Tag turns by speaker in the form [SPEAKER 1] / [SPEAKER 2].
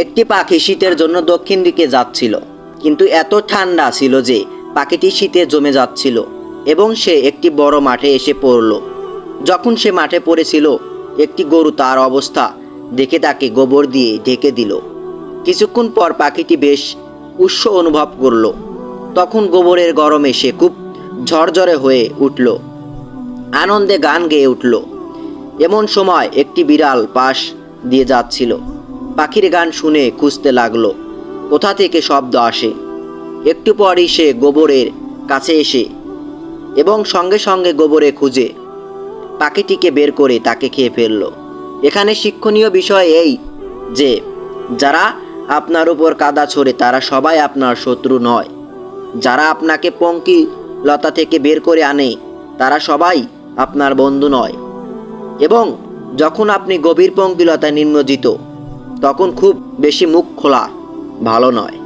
[SPEAKER 1] একটি পাখি শীতের জন্য দক্ষিণ দিকে যাচ্ছিল, কিন্তু এত ঠান্ডা ছিল যে পাখিটি শীতে জমে যাচ্ছিল এবং সে একটি বড় মাঠে এসে পড়ল। যখন সে মাঠে পড়েছিল, একটি গরু তার অবস্থা দেখে তাকে গোবর দিয়ে ঢেকে দিল। কিছুক্ষণ পর পাখিটি বেশ উষ্ণ অনুভব করল। তখন গোবরের গরমে সে খুব ঝরঝরে হয়ে উঠল, আনন্দে গান গেয়ে উঠল। এমন সময় একটি বিড়াল পাশ দিয়ে যাচ্ছিল। পাখির গান শুনে খুঁজতে লাগলো কোথা থেকে শব্দ আসে। একটু পরই সে গোবরের কাছে এসে এবং সঙ্গে সঙ্গে গোবরে খুঁজে পাখিটিকে বের করে তাকে খেয়ে ফেলল। এখানে শিক্ষণীয় বিষয় এই যে যারা আপনার উপর কাদা ছোড়ে তারা সবাই আপনার শত্রু নয়। যারা আপনাকে পঙ্কিলতা থেকে বের করে আনে তারা সবাই আপনার বন্ধু নয়। এবং যখন আপনি গভীর পঙ্কিলতায় নিমজ্জিত, তখন খুব বেশি মুখ খোলা ভালো নয়।